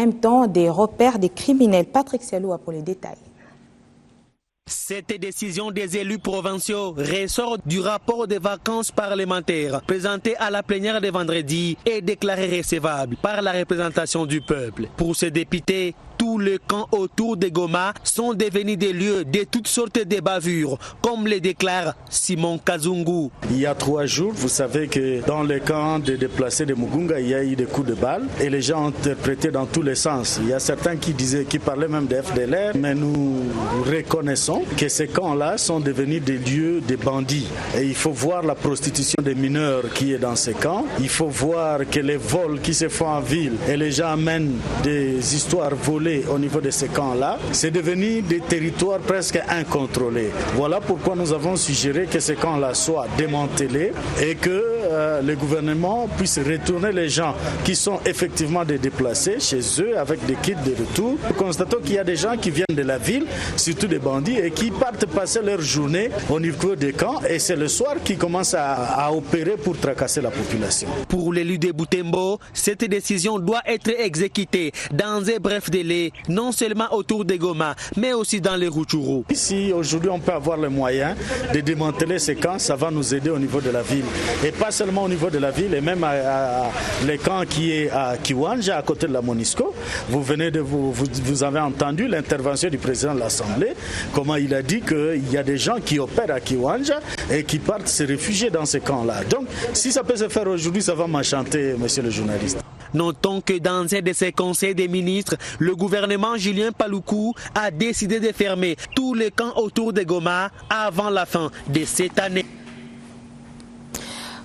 même temps des repères des criminels. Patrick Sialou a pour les détails. Cette décision des élus provinciaux ressort du rapport des vacances parlementaires présenté à la plénière de vendredi et déclaré recevable par la représentation du peuple. Pour ces députés, tous les camps autour de Goma sont devenus des lieux de toutes sortes de bavures, comme le déclare Simon Kazungu. Il y a 3 jours, vous savez que dans le camp des déplacés de Mugunga, il y a eu des coups de balle et les gens ont interprété dans tous les sens. Il y a certains qui parlaient même de FDLR, mais nous reconnaissons que ces camps-là sont devenus des lieux de bandits. Et il faut voir la prostitution des mineurs qui est dans ces camps. Il faut voir que les vols qui se font en ville et les gens amènent des histoires volées au niveau de ces camps-là. C'est devenu des territoires presque incontrôlés. Voilà pourquoi nous avons suggéré que ces camps-là soient démantelés et que le gouvernement puisse retourner les gens qui sont effectivement des déplacés chez eux avec des kits de retour. Nous constatons qu'il y a des gens qui viennent de la ville, surtout des bandits, et qui partent passer leur journée au niveau des camps et c'est le soir qu'ils commencent à opérer pour tracasser la population. Pour l'élu de Butembo, cette décision doit être exécutée dans un bref délai, non seulement autour de Goma, mais aussi dans les Rutshuru. Si aujourd'hui on peut avoir les moyens de démanteler ces camps, ça va nous aider au niveau de la ville. Et pas seulement au niveau de la ville, et même les camps qui est à Kiwanja, à côté de la MONUSCO. Vous avez entendu l'intervention du président de l'Assemblée, comment il a dit qu'il y a des gens qui opèrent à Kiwanja et qui partent se réfugier dans ces camps-là. Donc, si ça peut se faire aujourd'hui, ça va m'enchanter, monsieur le journaliste. Notons que dans un de ses conseils des ministres, le gouvernement Julien Paluku a décidé de fermer tous les camps autour de Goma avant la fin de cette année.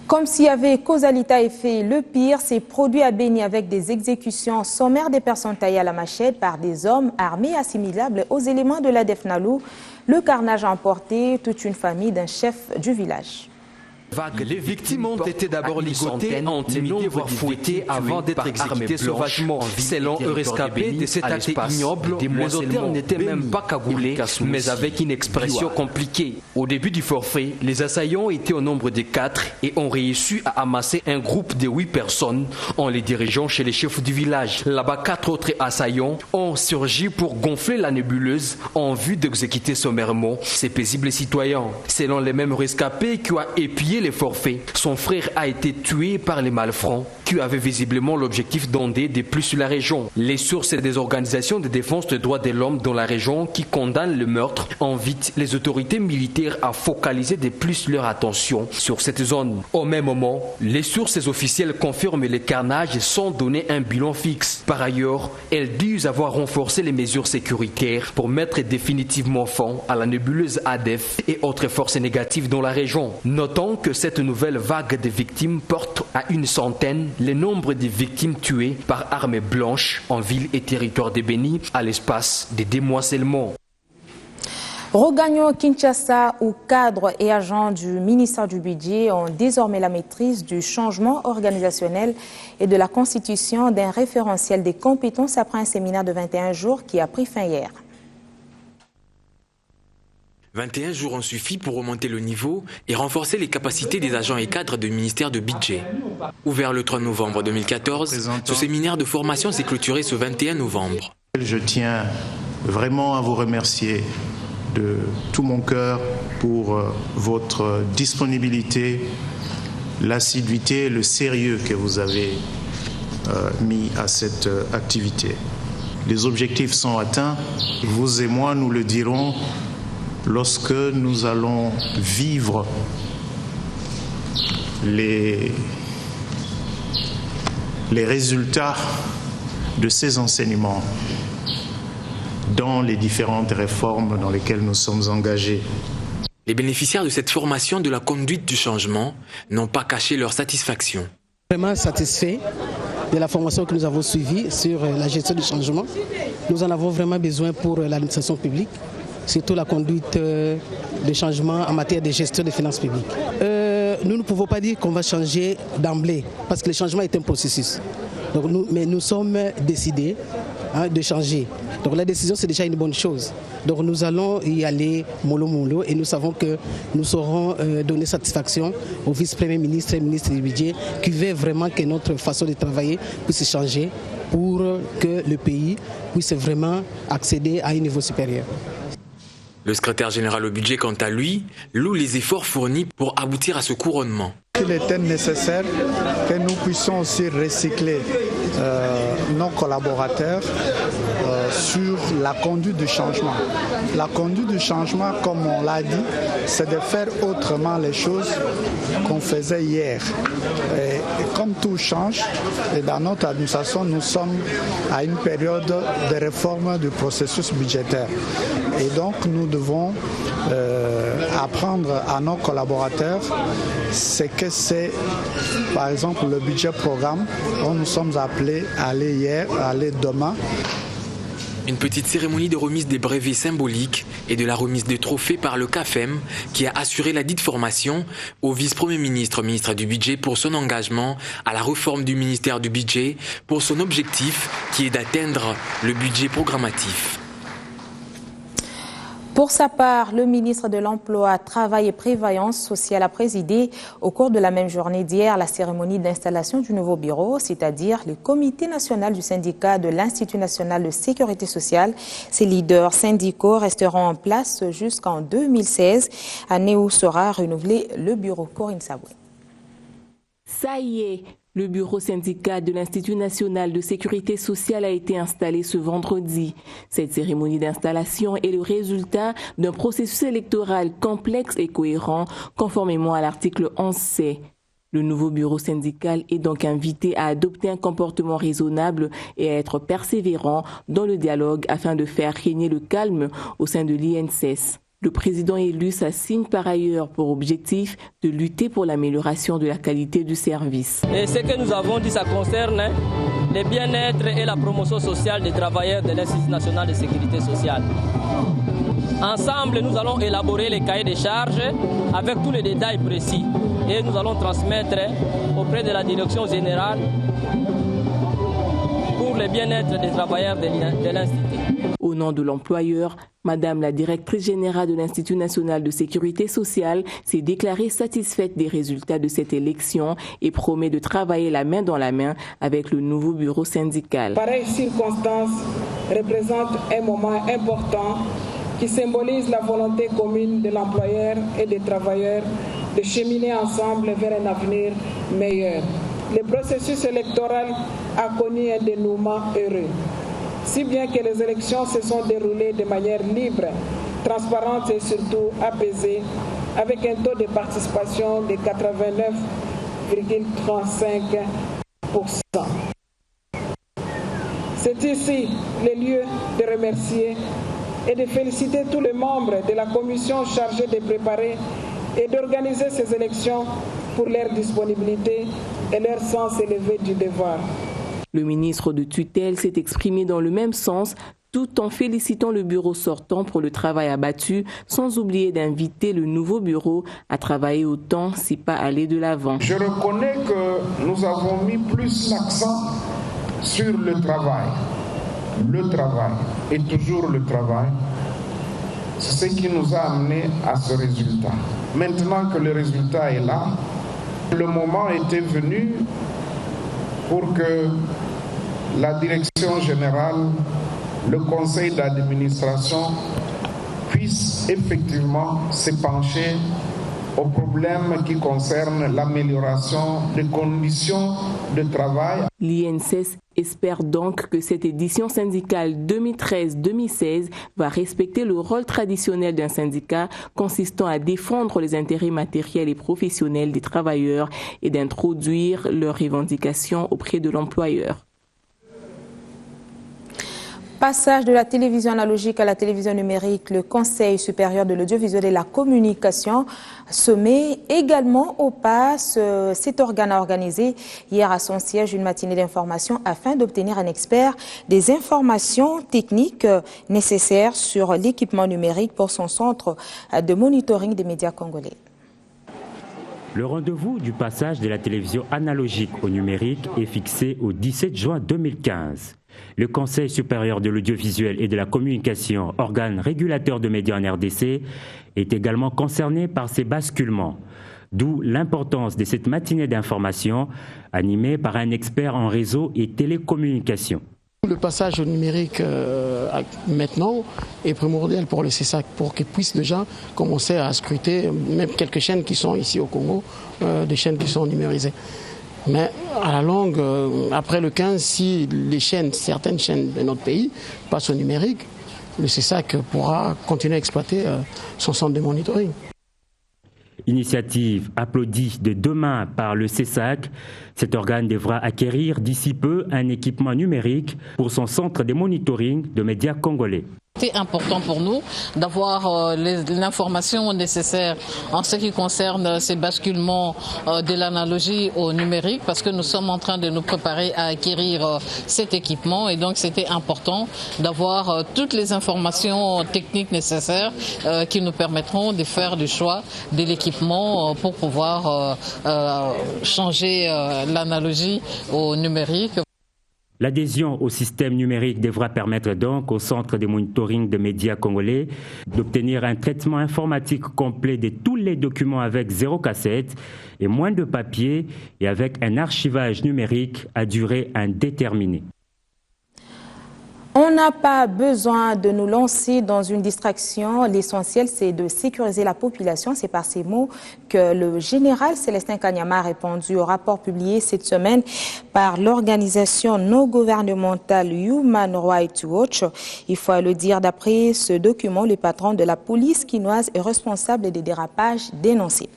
Comme s'il y avait causalité à effet, le pire s'est produit à Béni avec des exécutions sommaires des personnes taillées à la machette par des hommes armés assimilables aux éléments de la Defnalou. Le carnage a emporté toute une famille d'un chef du village. Les victimes ont été d'abord ligotées, intimidées, voire fouettées avant d'être exécutées sauvagement. Selon eux rescapés de cet acte ignoble, les auteurs n'étaient même pas cagoulés, mais avec une expression compliquée. Au début du forfait, les assaillants étaient au nombre de 4 et ont réussi à amasser un groupe de 8 personnes en les dirigeant chez les chefs du village. Là-bas, 4 autres assaillants ont surgi pour gonfler la nébuleuse en vue d'exécuter sommairement ces paisibles citoyens. Selon les mêmes rescapés qui ont épié les forfaits, son frère a été tué par les malfrats qui avaient visiblement l'objectif d'onder de plus sur la région. Les sources des organisations de défense des droits de l'homme dans la région qui condamnent le meurtre invitent les autorités militaires à focaliser de plus leur attention sur cette zone. Au même moment, les sources officielles confirment les carnages sans donner un bilan fixe. Par ailleurs, elles disent avoir renforcé les mesures sécuritaires pour mettre définitivement fin à la nébuleuse ADF et autres forces négatives dans la région. Notons que cette nouvelle vague de victimes porte à une centaine le nombre de victimes tuées par armes blanches en ville et territoire de Béni à l'espace de 2 mois seulement. Rogagno Kinshasa, où cadres et agents du ministère du Budget ont désormais la maîtrise du changement organisationnel et de la constitution d'un référentiel des compétences après un séminaire de 21 jours qui a pris fin hier. 21 jours ont suffi pour remonter le niveau et renforcer les capacités des agents et cadres du ministère de Budget. Ouvert le 3 novembre 2014, ce séminaire de formation s'est clôturé ce 21 novembre. Je tiens vraiment à vous remercier de tout mon cœur pour votre disponibilité, l'assiduité et le sérieux que vous avez mis à cette activité. Les objectifs sont atteints, vous et moi nous le dirons lorsque nous allons vivre les résultats de ces enseignements dans les différentes réformes dans lesquelles nous sommes engagés. Les bénéficiaires de cette formation de la conduite du changement n'ont pas caché leur satisfaction. Vraiment satisfait de la formation que nous avons suivie sur la gestion du changement. Nous en avons vraiment besoin pour l'administration publique, surtout la conduite de changement en matière de gestion des finances publiques. Nous ne pouvons pas dire qu'on va changer d'emblée, parce que le changement est un processus. Donc mais nous sommes décidés de changer. Donc la décision, c'est déjà une bonne chose. Donc nous allons y aller mollo mollo et nous savons que nous saurons donner satisfaction au vice-premier ministre et ministre du budget qui veut vraiment que notre façon de travailler puisse changer pour que le pays puisse vraiment accéder à un niveau supérieur. Le secrétaire général au budget, quant à lui, loue les efforts fournis pour aboutir à ce couronnement. Il était nécessaire que nous puissions aussi recycler nos collaborateurs sur la conduite du changement. La conduite du changement, comme on l'a dit, c'est de faire autrement les choses qu'on faisait hier. Et comme tout change, et dans notre administration, nous sommes à une période de réforme du processus budgétaire. Et donc, nous devons apprendre à nos collaborateurs ce que c'est, par exemple, le budget programme dont nous sommes appelés à aller hier, à aller demain. Une petite cérémonie de remise des brevets symboliques et de la remise des trophées par le CAFEM qui a assuré la dite formation au vice-premier ministre, ministre du budget pour son engagement à la réforme du ministère du budget pour son objectif qui est d'atteindre le budget programmatif. Pour sa part, le ministre de l'Emploi, Travail et Prévoyance sociale a présidé au cours de la même journée d'hier la cérémonie d'installation du nouveau bureau, c'est-à-dire le comité national du syndicat de l'Institut national de sécurité sociale. Ses leaders syndicaux resteront en place jusqu'en 2016, année où sera renouvelé le bureau. Corinne Saboué. Ça y est. Le bureau syndical de l'Institut national de sécurité sociale a été installé ce vendredi. Cette cérémonie d'installation est le résultat d'un processus électoral complexe et cohérent, conformément à l'article 11C. Le nouveau bureau syndical est donc invité à adopter un comportement raisonnable et à être persévérant dans le dialogue afin de faire régner le calme au sein de l'INSS. Le président élu s'assigne par ailleurs pour objectif de lutter pour l'amélioration de la qualité du service. Et ce que nous avons dit, ça concerne le bien-être et la promotion sociale des travailleurs de l'Institut national de sécurité sociale. Ensemble, nous allons élaborer les cahiers des charges avec tous les détails précis et nous allons transmettre auprès de la direction générale pour le bien-être des travailleurs de l'Institut. Au nom de l'employeur, Madame la directrice générale de l'Institut national de sécurité sociale s'est déclarée satisfaite des résultats de cette élection et promet de travailler la main dans la main avec le nouveau bureau syndical. Pareille circonstance représente un moment important qui symbolise la volonté commune de l'employeur et des travailleurs de cheminer ensemble vers un avenir meilleur. Le processus électoral a connu un dénouement heureux. Si bien que les élections se sont déroulées de manière libre, transparente et surtout apaisée, avec un taux de participation de 89,35%. C'est ici le lieu de remercier et de féliciter tous les membres de la commission chargée de préparer et d'organiser ces élections pour leur disponibilité et leur sens élevé du devoir. Le ministre de tutelle s'est exprimé dans le même sens, tout en félicitant le bureau sortant pour le travail abattu, sans oublier d'inviter le nouveau bureau à travailler autant, si pas aller de l'avant. Je reconnais que nous avons mis plus l'accent sur le travail. Le travail et toujours le travail, c'est ce qui nous a amené à ce résultat. Maintenant que le résultat est là, le moment était venu pour que la direction générale, le conseil d'administration puissent effectivement se pencher aux problèmes qui concernent l'amélioration des conditions de travail. L'INSS espère donc que cette édition syndicale 2013-2016 va respecter le rôle traditionnel d'un syndicat consistant à défendre les intérêts matériels et professionnels des travailleurs et d'introduire leurs revendications auprès de l'employeur. Passage de la télévision analogique à la télévision numérique, le Conseil supérieur de l'audiovisuel et la communication se met également au pas. Cet organe a organisé hier à son siège une matinée d'information afin d'obtenir un expert des informations techniques nécessaires sur l'équipement numérique pour son centre de monitoring des médias congolais. Le rendez-vous du passage de la télévision analogique au numérique est fixé au 17 juin 2015. Le Conseil supérieur de l'audiovisuel et de la communication, organe régulateur de médias en RDC, est également concerné par ces basculements. D'où l'importance de cette matinée d'information animée par un expert en réseau et télécommunications. Le passage au numérique maintenant est primordial pour le CESAC, pour qu'ils puissent déjà commencer à scruter même quelques chaînes qui sont ici au Congo, des chaînes qui sont numérisées. Mais à la longue, après le 15, si certaines chaînes de notre pays passent au numérique, le CESAC pourra continuer à exploiter son centre de monitoring. Initiative applaudie de demain par le CESAC, cet organe devra acquérir d'ici peu un équipement numérique pour son centre de monitoring de médias congolais. C'est important pour nous d'avoir l'information nécessaire en ce qui concerne ces basculements de l'analogie au numérique parce que nous sommes en train de nous préparer à acquérir cet équipement et donc c'était important d'avoir toutes les informations techniques nécessaires qui nous permettront de faire le choix de l'équipement pour pouvoir changer l'analogie au numérique. L'adhésion au système numérique devra permettre donc au centre de monitoring de médias congolais d'obtenir un traitement informatique complet de tous les documents avec 0 cassette et moins de papier et avec un archivage numérique à durée indéterminée. On n'a pas besoin de nous lancer dans une distraction. L'essentiel, c'est de sécuriser la population. C'est par ces mots que le général Célestin Kanyama a répondu au rapport publié cette semaine par l'organisation non gouvernementale Human Rights Watch. Il faut le dire, d'après ce document, le patron de la police quinoise est responsable des dérapages dénoncés.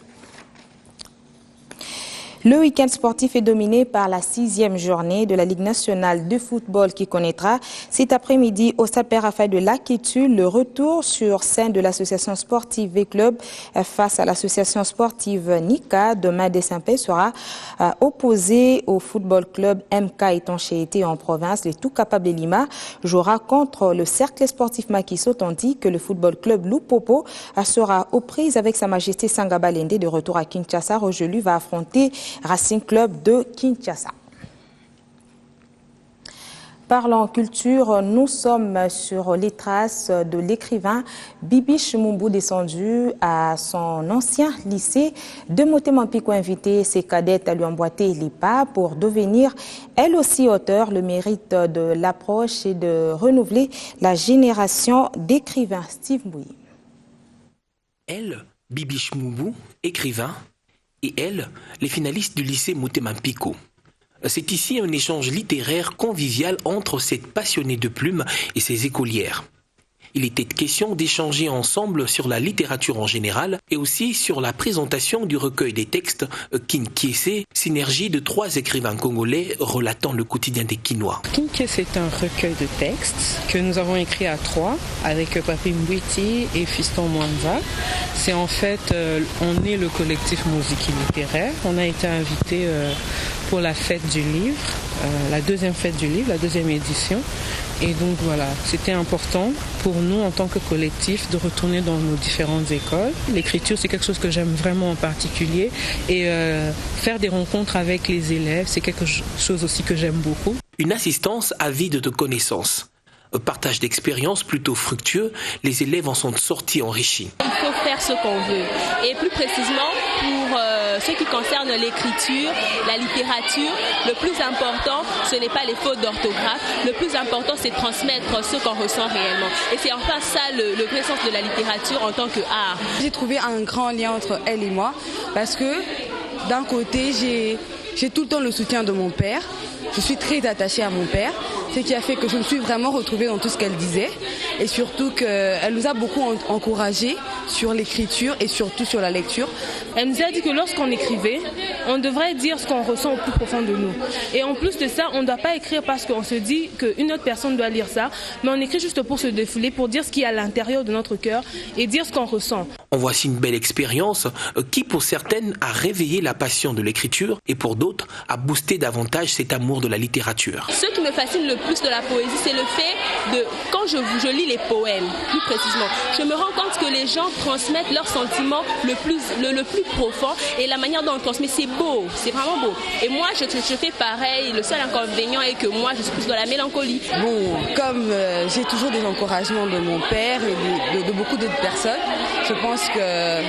Le week-end sportif est dominé par la 6e journée de la Ligue nationale de football qui connaîtra cet après-midi au Stade Père-Raphaël de Lac-Étu le retour sur scène de l'association sportive V-Club face à l'association sportive Nika. Demain, Saint-Pé sera opposé au football club MK Étanchéité en province. Le tout capable de Lima jouera contre le cercle sportif Makiso, tandis que le football club Lupopo sera aux prises avec Sa Majesté Sangabalende de retour à Kinshasa. Rojelu va affronter Racing Club de Kinshasa. Parlant culture, nous sommes sur les traces de l'écrivain Bibi Chimoumbu descendu à son ancien lycée de Motema-Mpiko, invité ses cadettes à lui emboîter les pas pour devenir elle aussi auteur. Le mérite de l'approche et de renouveler la génération d'écrivains. Steve Mbouyi. Elle, Bibi Chimoumbu, écrivain, et elle, les finalistes du lycée Motema-Mpiko. C'est ici un échange littéraire convivial entre cette passionnée de plumes et ses écolières. Il était question d'échanger ensemble sur la littérature en général et aussi sur la présentation du recueil des textes Kinkiese, synergie de 3 écrivains congolais relatant le quotidien des Kinois. Kinkiese est un recueil de textes que nous avons écrit à 3 avec Papi Mbouiti et Fiston Mwanza. C'est en fait, on est le collectif Musique littéraire. On a été invité pour la fête du livre, la 2e fête du livre, la 2e édition. Et donc voilà, c'était important pour nous en tant que collectif de retourner dans nos différentes écoles. L'écriture, c'est quelque chose que j'aime vraiment en particulier. Et faire des rencontres avec les élèves, c'est quelque chose aussi que j'aime beaucoup. Une assistance avide de connaissances. Un partage d'expériences plutôt fructueux, les élèves en sont sortis enrichis. Il faut faire ce qu'on veut. Et plus précisément, pour ce qui concerne l'écriture, la littérature, le plus important, ce n'est pas les fautes d'orthographe. Le plus important, c'est de transmettre ce qu'on ressent réellement. Et c'est enfin ça le vrai sens de la littérature en tant qu'art. J'ai trouvé un grand lien entre elle et moi parce que d'un côté, j'ai tout le temps le soutien de mon père. Je suis très attachée à mon père, ce qui a fait que je me suis vraiment retrouvée dans tout ce qu'elle disait et surtout qu'elle nous a beaucoup encouragés sur l'écriture et surtout sur la lecture. Elle nous a dit que lorsqu'on écrivait, on devrait dire ce qu'on ressent au plus profond de nous. Et en plus de ça, on ne doit pas écrire parce qu'on se dit qu'une autre personne doit lire ça, mais on écrit juste pour se défouler, pour dire ce qui est à l'intérieur de notre cœur et dire ce qu'on ressent. En voici une belle expérience qui, pour certaines, a réveillé la passion de l'écriture et pour d'autres, a boosté davantage cet amour de la littérature. Ce qui me fascine le plus de la poésie, c'est le fait de, quand je lis les poèmes, plus précisément, je me rends compte que les gens transmettent leurs sentiments le plus profond et la manière dont on transmet, c'est beau, c'est vraiment beau. Et moi, je fais pareil. Le seul inconvénient est que moi, je suis plus dans la mélancolie. Bon, comme j'ai toujours des encouragements de mon père et de beaucoup d'autres personnes, je pense que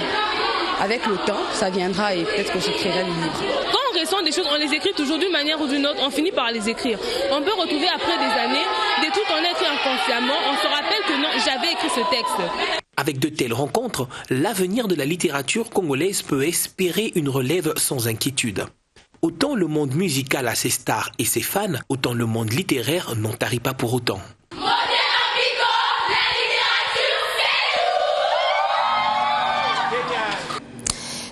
avec le temps, ça viendra et peut-être que j'écrirai le livre. Quand on ressent des choses, on les écrit toujours d'une manière ou d'une autre, on finit par les écrire. On peut retrouver après des années des trucs qu'on a écrit inconsciemment, on se rappelle que non, j'avais écrit ce texte. Avec de telles rencontres, l'avenir de la littérature congolaise peut espérer une relève sans inquiétude. Autant le monde musical a ses stars et ses fans, autant le monde littéraire n'en tarit pas pour autant.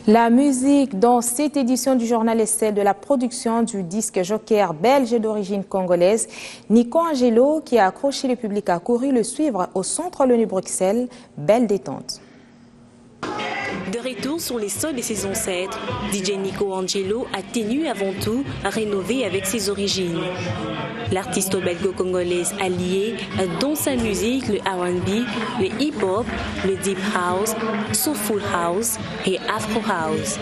La musique dans cette édition du journal est celle de la production du disque joker belge d'origine congolaise. Nico Angelo, qui a accroché le public, a couru le suivre au centre l'ONU Bruxelles. Belle détente. De retour sur les sols de ses ancêtres, DJ Nico Angelo a tenu avant tout à rénover avec ses origines. L'artiste belgo-congolaise a lié dans sa musique le R&B, le hip-hop, le deep house, soulful house et afro house.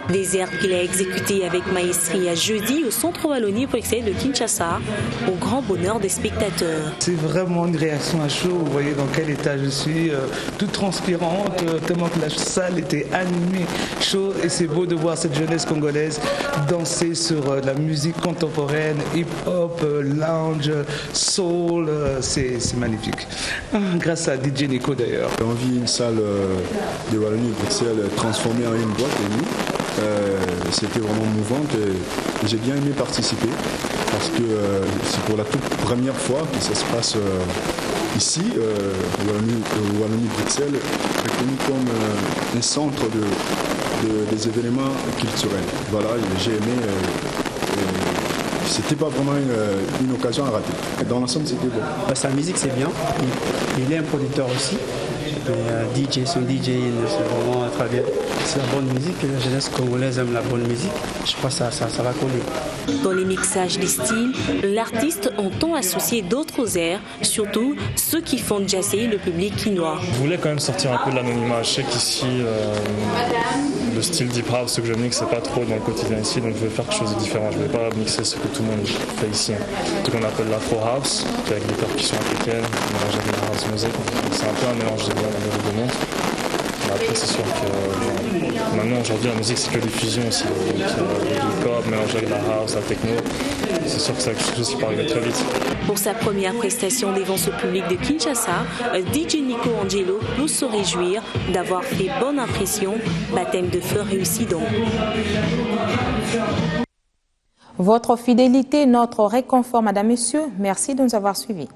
Des airs qu'il a exécutés avec maestrie à jeudi au Centre Wallonie Bruxelles de Kinshasa, au grand bonheur des spectateurs. C'est vraiment une réaction à chaud, vous voyez dans quel état je suis, toute transpirante, tellement que la salle était animée, chaud, et c'est beau de voir cette jeunesse congolaise danser sur la musique contemporaine, hip-hop, lounge, soul, c'est magnifique. Grâce à DJ Nico d'ailleurs. On vit une salle de Wallonie Bruxelles transformée en une boîte de nuit. C'était vraiment mouvant et j'ai bien aimé participer parce que c'est pour la toute première fois que ça se passe ici, Wallonie Bruxelles, reconnu comme un centre des événements culturels. Voilà, j'ai aimé. C'était pas vraiment une occasion à rater. Dans l'ensemble, c'était bon. Sa musique, c'est bien. Il est un producteur aussi. DJ, son DJ, c'est vraiment très bien. C'est la bonne musique, la jeunesse congolaise aime la bonne musique. Je crois que ça va coller. Dans les mixages des styles, l'artiste entend associer d'autres airs, surtout ceux qui font jaser le public quinois. Je voulais quand même sortir un peu de l'anonymat. Je sais qu'ici, le style deep house, ce que je mixe, c'est pas trop dans le quotidien ici, donc je voulais faire quelque chose de différent. Je voulais pas mixer ce que tout le monde fait ici. Ce qu'on appelle l'afro house, avec des percussions africaines, mélangées avec la house music. C'est un peu un mélange de deux mondes. Après, c'est sûr que maintenant, aujourd'hui, la musique, c'est que des fusions aussi. Donc, le hip-hop mélangé avec la house, la techno, c'est sûr que c'est quelque chose qui peut arriver très vite. Pour sa première prestation devant ce public de Kinshasa, DJ Nico Angelo peut se réjouir d'avoir fait bonne impression. Baptême de feu réussi donc. Votre fidélité, notre réconfort, Madame, Monsieur, merci de nous avoir suivis.